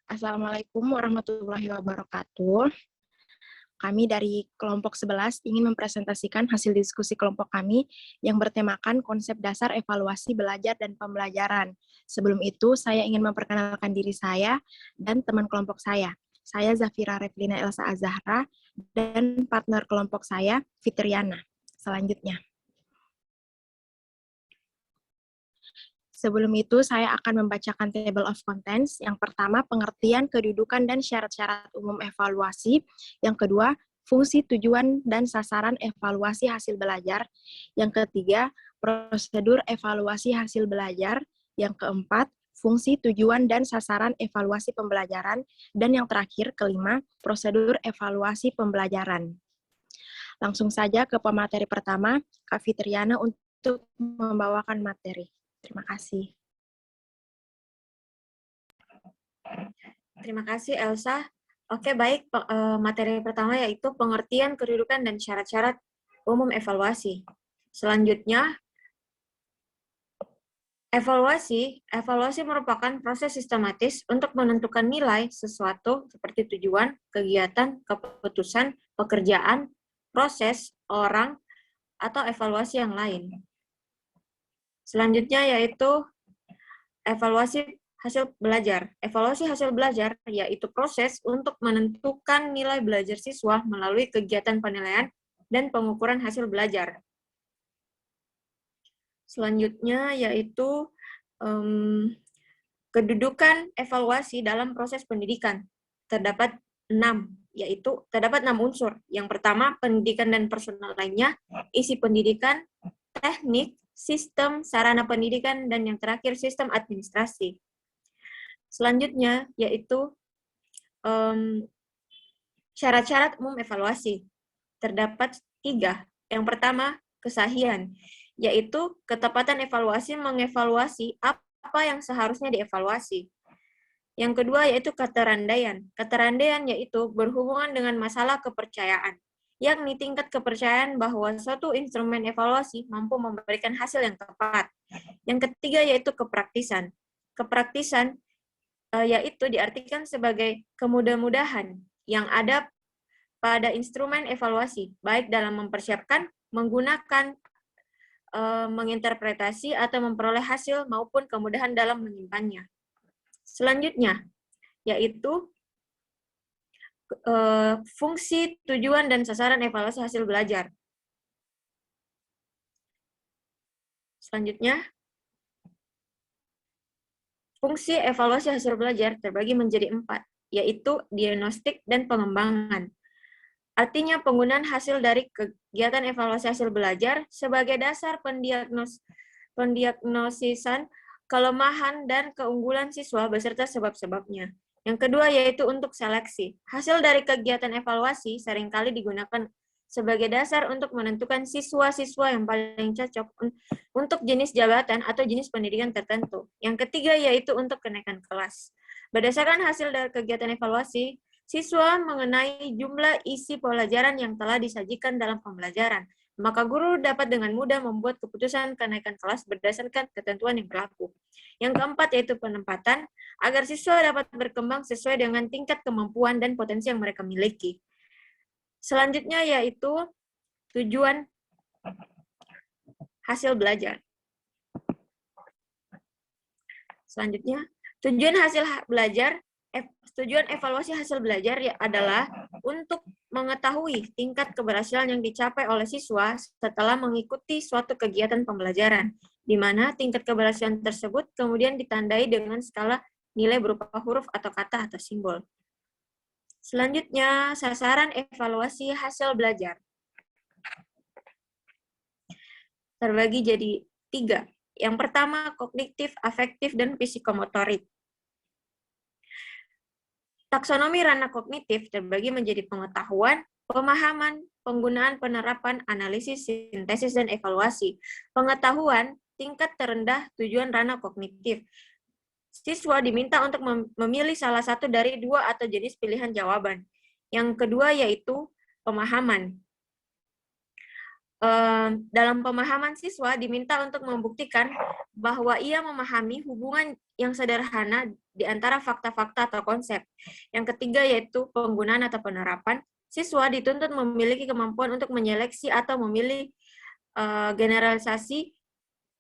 Assalamualaikum warahmatullahi wabarakatuh. Kami dari kelompok 11 ingin mempresentasikan hasil diskusi kelompok kami yang bertemakan konsep dasar evaluasi belajar dan pembelajaran. Sebelum itu, saya ingin memperkenalkan diri saya dan teman kelompok saya. Saya Zafira Reflina Elsa Azahra dan partner kelompok saya, Fitriana. Selanjutnya. Sebelum itu, saya akan membacakan table of contents. Yang pertama, pengertian, kedudukan, dan syarat-syarat umum evaluasi. Yang kedua, fungsi, tujuan, dan sasaran evaluasi hasil belajar. Yang ketiga, prosedur evaluasi hasil belajar. Yang keempat, fungsi, tujuan, dan sasaran evaluasi pembelajaran. Dan yang terakhir, kelima, prosedur evaluasi pembelajaran. Langsung saja ke pemateri pertama, Kak Fitriana untuk membawakan materi. Terima kasih. Terima kasih, Elsa. Oke, baik. Materi pertama yaitu pengertian, kedudukan, dan syarat-syarat umum evaluasi. Selanjutnya, evaluasi merupakan proses sistematis untuk menentukan nilai sesuatu seperti tujuan, kegiatan, keputusan, pekerjaan, proses, orang, atau evaluasi yang lain. Selanjutnya yaitu evaluasi hasil belajar. Evaluasi hasil belajar yaitu proses untuk menentukan nilai belajar siswa melalui kegiatan penilaian dan pengukuran hasil belajar. Selanjutnya yaitu kedudukan evaluasi dalam proses pendidikan. Terdapat 6 unsur. Yang pertama, pendidikan dan personal lainnya, isi pendidikan, teknik, sistem, sarana pendidikan, dan yang terakhir sistem administrasi. Selanjutnya yaitu syarat-syarat umum evaluasi. Terdapat 3. Yang pertama, kesahihan, yaitu ketepatan evaluasi mengevaluasi apa yang seharusnya dievaluasi. Yang kedua yaitu keterandaian. Keterandaian yaitu berhubungan dengan masalah kepercayaan, yakni tingkat kepercayaan bahwa suatu instrumen evaluasi mampu memberikan hasil yang tepat. Yang ketiga yaitu kepraktisan. Kepraktisan yaitu diartikan sebagai kemudahan yang ada pada instrumen evaluasi, baik dalam mempersiapkan, menggunakan, menginterpretasi, atau memperoleh hasil maupun kemudahan dalam menyimpannya. Selanjutnya, yaitu fungsi, tujuan, dan sasaran evaluasi hasil belajar. Selanjutnya, fungsi evaluasi hasil belajar terbagi menjadi 4, yaitu diagnostik dan pengembangan. Artinya penggunaan hasil dari kegiatan evaluasi hasil belajar sebagai dasar pendiagnosisan kelemahan dan keunggulan siswa beserta sebab-sebabnya. Yang kedua yaitu untuk seleksi. Hasil dari kegiatan evaluasi seringkali digunakan sebagai dasar untuk menentukan siswa-siswa yang paling cocok untuk jenis jabatan atau jenis pendidikan tertentu. Yang ketiga yaitu untuk kenaikan kelas. Berdasarkan hasil dari kegiatan evaluasi, siswa mengenai jumlah isi pelajaran yang telah disajikan dalam pembelajaran. Maka guru dapat dengan mudah membuat keputusan kenaikan kelas berdasarkan ketentuan yang berlaku. Yang keempat yaitu penempatan, agar siswa dapat berkembang sesuai dengan tingkat kemampuan dan potensi yang mereka miliki. Selanjutnya yaitu tujuan hasil belajar. Selanjutnya, tujuan evaluasi hasil belajar adalah untuk mengetahui tingkat keberhasilan yang dicapai oleh siswa setelah mengikuti suatu kegiatan pembelajaran, di mana tingkat keberhasilan tersebut kemudian ditandai dengan skala nilai berupa huruf atau kata atau simbol. Selanjutnya, sasaran evaluasi hasil belajar. Terbagi jadi 3. Yang pertama, kognitif, afektif, dan psikomotorik. Taksonomi ranah kognitif terbagi menjadi pengetahuan, pemahaman, penggunaan, penerapan, analisis, sintesis, dan evaluasi. Pengetahuan, tingkat terendah tujuan ranah kognitif. Siswa diminta untuk memilih salah satu dari 2 atau jenis pilihan jawaban. Yang kedua yaitu pemahaman. dalam pemahaman siswa diminta untuk membuktikan bahwa ia memahami hubungan yang sederhana di antara fakta-fakta atau konsep. Yang ketiga yaitu penggunaan atau penerapan. Siswa dituntut memiliki kemampuan untuk menyeleksi atau memilih generalisasi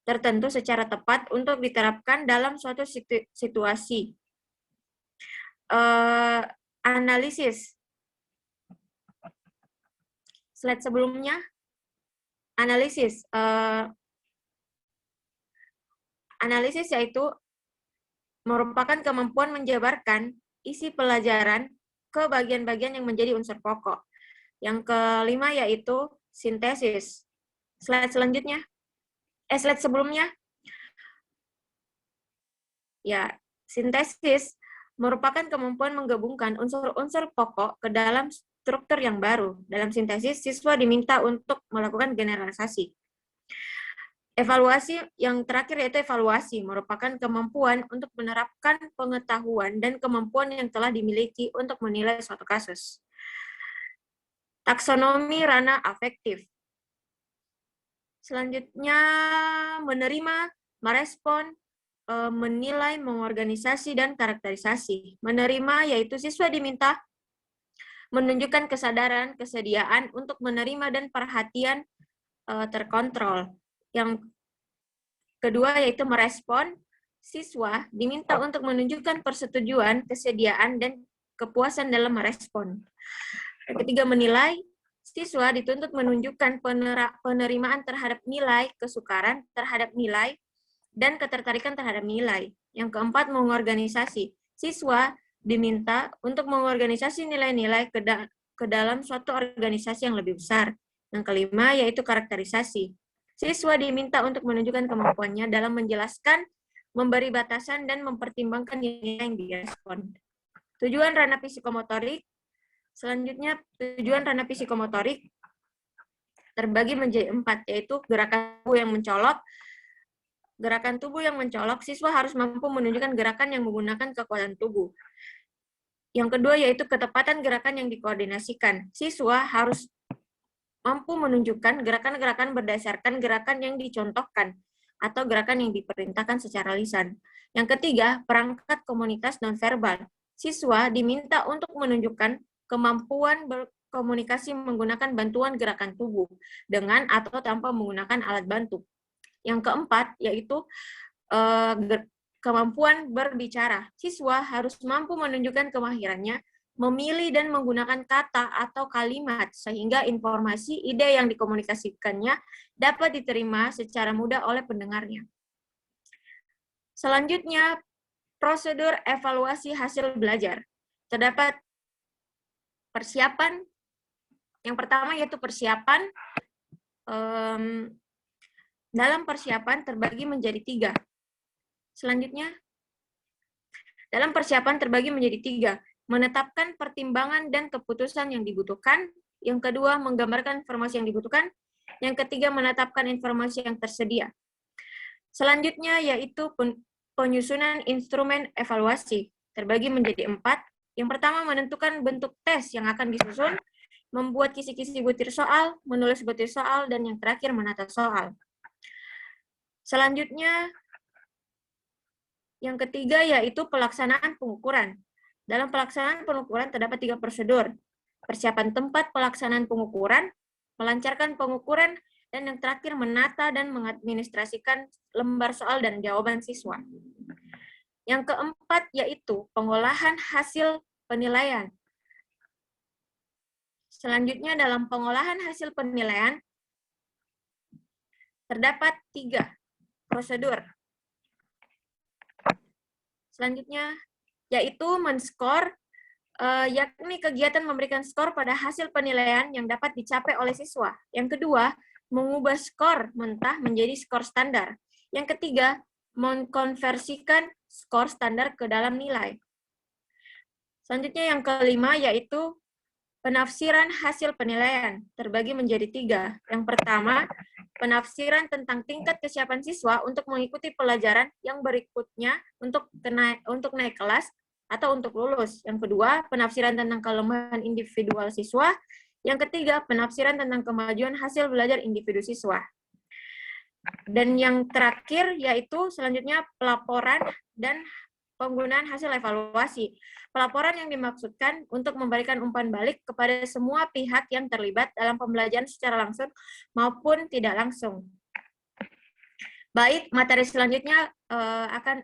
tertentu secara tepat untuk diterapkan dalam suatu situasi. Analisis. Slide sebelumnya. Analisis. Analisis yaitu merupakan kemampuan menjabarkan isi pelajaran ke bagian-bagian yang menjadi unsur pokok. Yang kelima yaitu sintesis. Slide selanjutnya. Slide sebelumnya. Ya, sintesis merupakan kemampuan menggabungkan unsur-unsur pokok ke dalam struktur yang baru. Dalam sintesis, siswa diminta untuk melakukan generalisasi. Evaluasi yang terakhir yaitu evaluasi, merupakan kemampuan untuk menerapkan pengetahuan dan kemampuan yang telah dimiliki untuk menilai suatu kasus. Taksonomi ranah afektif. Selanjutnya, menerima, merespon, menilai, mengorganisasi, dan karakterisasi. Menerima yaitu siswa diminta menunjukkan kesadaran, kesediaan untuk menerima dan perhatian terkontrol. Yang kedua yaitu merespon, siswa diminta untuk menunjukkan persetujuan, kesediaan, dan kepuasan dalam merespon. Yang ketiga menilai, siswa dituntut menunjukkan penerimaan terhadap nilai, kesukaran terhadap nilai, dan ketertarikan terhadap nilai. Yang keempat mengorganisasi, siswa diminta untuk mengorganisasi nilai-nilai ke dalam suatu organisasi yang lebih besar. Yang kelima yaitu karakterisasi. Siswa diminta untuk menunjukkan kemampuannya dalam menjelaskan, memberi batasan, dan mempertimbangkan nilai yang direspon. Tujuan ranah psikomotorik. Selanjutnya, tujuan ranah psikomotorik terbagi menjadi 4, yaitu gerakan tubuh yang mencolok. Gerakan tubuh yang mencolok, siswa harus mampu menunjukkan gerakan yang menggunakan kekuatan tubuh. Yang kedua yaitu ketepatan gerakan yang dikoordinasikan. Siswa harus mampu menunjukkan gerakan-gerakan berdasarkan gerakan yang dicontohkan atau gerakan yang diperintahkan secara lisan. Yang ketiga, perangkat komunitas nonverbal. Siswa diminta untuk menunjukkan kemampuan berkomunikasi menggunakan bantuan gerakan tubuh dengan atau tanpa menggunakan alat bantu. Yang keempat yaitu kemampuan berbicara. Siswa harus mampu menunjukkan kemahirannya memilih dan menggunakan kata atau kalimat sehingga informasi, ide yang dikomunikasikannya dapat diterima secara mudah oleh pendengarnya. Selanjutnya, prosedur evaluasi hasil belajar. Terdapat persiapan. Yang pertama yaitu persiapan. Dalam persiapan terbagi menjadi 3. Selanjutnya, dalam persiapan terbagi menjadi 3. Menetapkan pertimbangan dan keputusan yang dibutuhkan. Yang kedua, menggambarkan informasi yang dibutuhkan. Yang ketiga, menetapkan informasi yang tersedia. Selanjutnya, yaitu penyusunan instrumen evaluasi. Terbagi menjadi 4. Yang pertama, menentukan bentuk tes yang akan disusun, membuat kisi-kisi butir soal, menulis butir soal, dan yang terakhir, menata soal. Selanjutnya, yang ketiga yaitu pelaksanaan pengukuran. Dalam pelaksanaan pengukuran terdapat 3 prosedur. Persiapan tempat pelaksanaan pengukuran, melancarkan pengukuran, dan yang terakhir menata dan mengadministrasikan lembar soal dan jawaban siswa. Yang keempat yaitu pengolahan hasil penilaian. Selanjutnya dalam pengolahan hasil penilaian terdapat 3 prosedur. Selanjutnya, yaitu men-skor, yakni kegiatan memberikan skor pada hasil penilaian yang dapat dicapai oleh siswa. Yang kedua, mengubah skor mentah menjadi skor standar. Yang ketiga, mengkonversikan skor standar ke dalam nilai. Selanjutnya yang kelima, yaitu penafsiran hasil penilaian. Terbagi menjadi 3. Yang pertama, penafsiran tentang tingkat kesiapan siswa untuk mengikuti pelajaran yang berikutnya untuk naik kelas atau untuk lulus. Yang kedua, penafsiran tentang kelemahan individual siswa. Yang ketiga, penafsiran tentang kemajuan hasil belajar individu siswa. Dan yang terakhir yaitu selanjutnya pelaporan dan penggunaan hasil evaluasi. Pelaporan yang dimaksudkan untuk memberikan umpan balik kepada semua pihak yang terlibat dalam pembelajaran secara langsung maupun tidak langsung. Baik, materi selanjutnya akan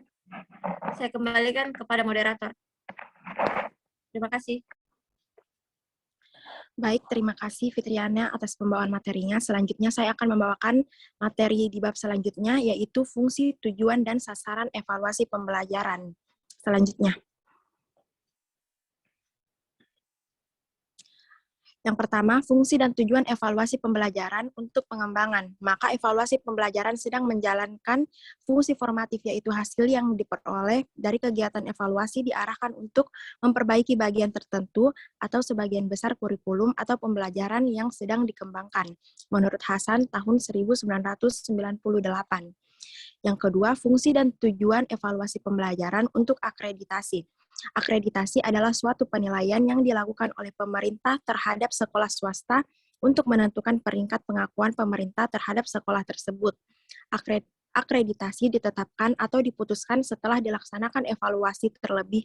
saya kembalikan kepada moderator. Terima kasih. Baik, terima kasih Fitriana atas pembawaan materinya. Selanjutnya saya akan membawakan materi di bab selanjutnya, yaitu fungsi, tujuan, dan sasaran evaluasi pembelajaran. Selanjutnya. Yang pertama, fungsi dan tujuan evaluasi pembelajaran untuk pengembangan. Maka evaluasi pembelajaran sedang menjalankan fungsi formatif, yaitu hasil yang diperoleh dari kegiatan evaluasi diarahkan untuk memperbaiki bagian tertentu atau sebagian besar kurikulum atau pembelajaran yang sedang dikembangkan. Menurut Hasan, tahun 1998. Yang kedua, fungsi dan tujuan evaluasi pembelajaran untuk akreditasi. Akreditasi adalah suatu penilaian yang dilakukan oleh pemerintah terhadap sekolah swasta untuk menentukan peringkat pengakuan pemerintah terhadap sekolah tersebut. Akreditasi ditetapkan atau diputuskan setelah dilaksanakan evaluasi terlebih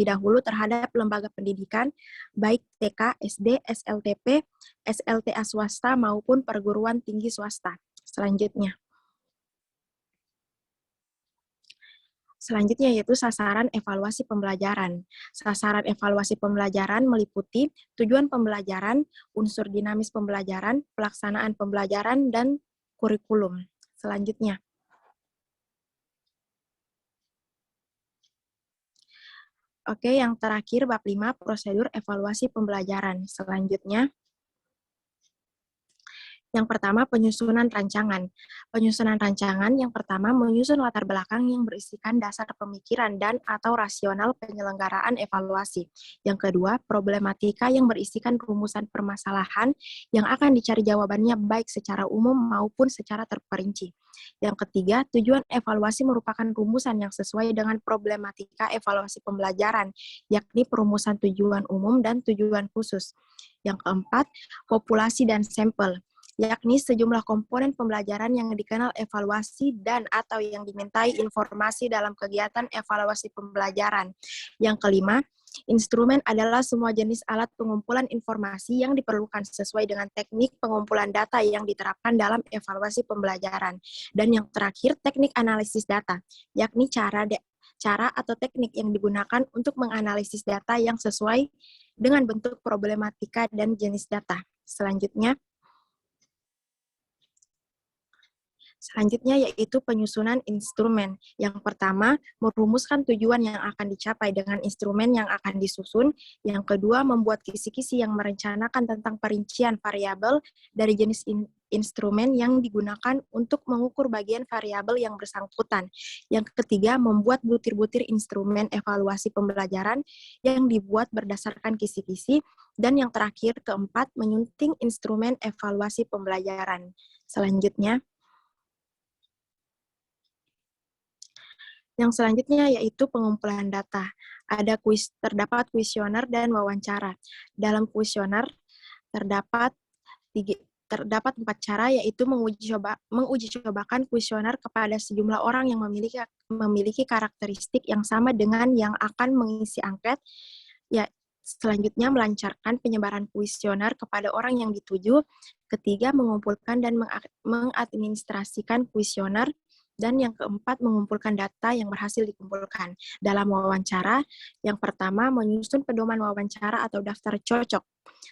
dahulu terhadap lembaga pendidikan, baik TK, SD, SLTP, SLTA swasta maupun perguruan tinggi swasta. Selanjutnya yaitu sasaran evaluasi pembelajaran. Sasaran evaluasi pembelajaran meliputi tujuan pembelajaran, unsur dinamis pembelajaran, pelaksanaan pembelajaran, dan kurikulum. Selanjutnya. Oke, yang terakhir bab 5, prosedur evaluasi pembelajaran. Selanjutnya. Yang pertama, penyusunan rancangan. Penyusunan rancangan yang pertama menyusun latar belakang yang berisikan dasar pemikiran dan atau rasional penyelenggaraan evaluasi. Yang kedua, problematika yang berisikan rumusan permasalahan yang akan dicari jawabannya baik secara umum maupun secara terperinci. Yang ketiga, tujuan evaluasi merupakan rumusan yang sesuai dengan problematika evaluasi pembelajaran, yakni perumusan tujuan umum dan tujuan khusus. Yang keempat, populasi dan sampel, yakni sejumlah komponen pembelajaran yang dikenal evaluasi dan atau yang dimintai informasi dalam kegiatan evaluasi pembelajaran. Yang kelima, instrumen adalah semua jenis alat pengumpulan informasi yang diperlukan sesuai dengan teknik pengumpulan data yang diterapkan dalam evaluasi pembelajaran. Dan yang terakhir, teknik analisis data, yakni cara atau teknik yang digunakan untuk menganalisis data yang sesuai dengan bentuk problematika dan jenis data. Selanjutnya yaitu penyusunan instrumen. Yang pertama, merumuskan tujuan yang akan dicapai dengan instrumen yang akan disusun. Yang kedua, membuat kisi-kisi yang merencanakan tentang perincian variabel dari jenis instrumen yang digunakan untuk mengukur bagian variabel yang bersangkutan. Yang ketiga, membuat butir-butir instrumen evaluasi pembelajaran yang dibuat berdasarkan kisi-kisi. Dan yang terakhir, keempat, menyunting instrumen evaluasi pembelajaran. Selanjutnya, yang selanjutnya yaitu pengumpulan data. Terdapat kuesioner dan wawancara. Dalam kuesioner terdapat 4 cara, yaitu menguji cobakan kuesioner kepada sejumlah orang yang memiliki karakteristik yang sama dengan yang akan mengisi angket. Selanjutnya, melancarkan penyebaran kuesioner kepada orang yang dituju. Ketiga, mengumpulkan dan mengadministrasikan kuesioner. Dan yang keempat, mengumpulkan data yang berhasil dikumpulkan. Dalam wawancara, yang pertama, menyusun pedoman wawancara atau daftar cocok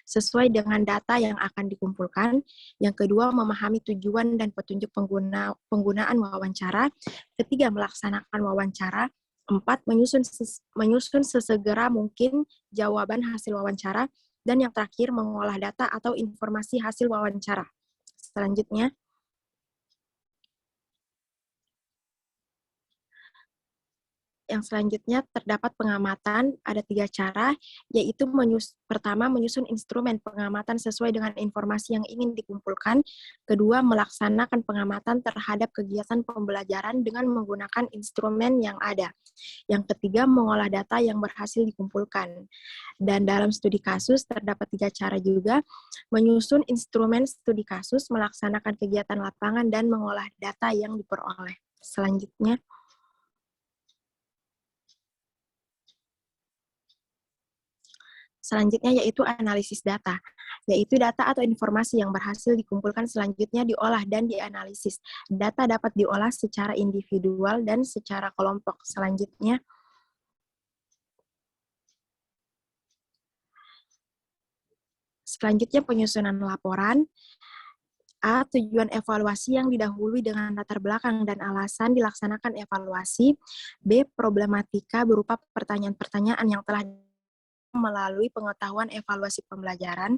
sesuai dengan data yang akan dikumpulkan. Yang kedua, memahami tujuan dan petunjuk penggunaan wawancara. Ketiga, melaksanakan wawancara. 4, menyusun sesegera mungkin jawaban hasil wawancara. Dan yang terakhir, mengolah data atau informasi hasil wawancara. Selanjutnya, Yang selanjutnya terdapat pengamatan, ada 3 cara, yaitu pertama, menyusun instrumen pengamatan sesuai dengan informasi yang ingin dikumpulkan. Kedua, melaksanakan pengamatan terhadap kegiatan pembelajaran dengan menggunakan instrumen yang ada. Yang ketiga, mengolah data yang berhasil dikumpulkan. Dan dalam studi kasus terdapat 3 cara juga, menyusun instrumen studi kasus, melaksanakan kegiatan lapangan, dan mengolah data yang diperoleh. Selanjutnya yaitu analisis data, yaitu data atau informasi yang berhasil dikumpulkan selanjutnya diolah dan dianalisis. Data dapat diolah secara individual dan secara kelompok. Selanjutnya penyusunan laporan. A. Tujuan evaluasi yang didahului dengan latar belakang dan alasan dilaksanakan evaluasi. B. Problematika berupa pertanyaan-pertanyaan yang telah melalui pengetahuan evaluasi pembelajaran.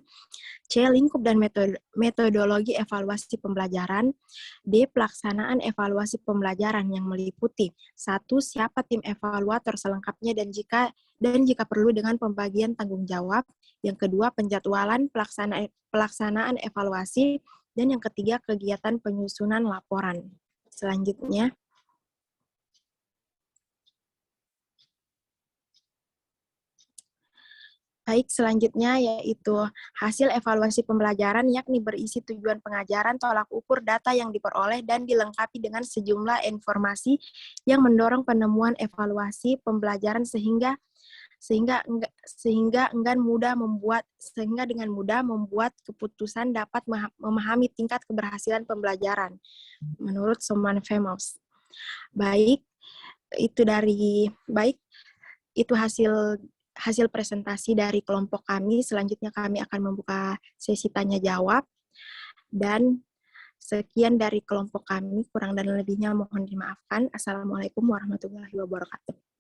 C. Lingkup dan metodologi evaluasi pembelajaran. D. Pelaksanaan evaluasi pembelajaran yang meliputi 1. Siapa tim evaluator selengkapnya dan jika perlu dengan pembagian tanggung jawab. Yang kedua, penjadwalan pelaksanaan evaluasi. Dan yang ketiga, kegiatan penyusunan laporan. Selanjutnya, selanjutnya yaitu hasil evaluasi pembelajaran, yakni berisi tujuan pengajaran, tolak ukur, data yang diperoleh, dan dilengkapi dengan sejumlah informasi yang mendorong penemuan evaluasi pembelajaran sehingga dengan mudah membuat keputusan dapat memahami tingkat keberhasilan pembelajaran menurut Soman Famous. Itu hasil presentasi dari kelompok kami. Selanjutnya kami akan membuka sesi tanya jawab. Dan sekian dari kelompok kami, kurang dan lebihnya mohon dimaafkan. Assalamualaikum warahmatullahi wabarakatuh.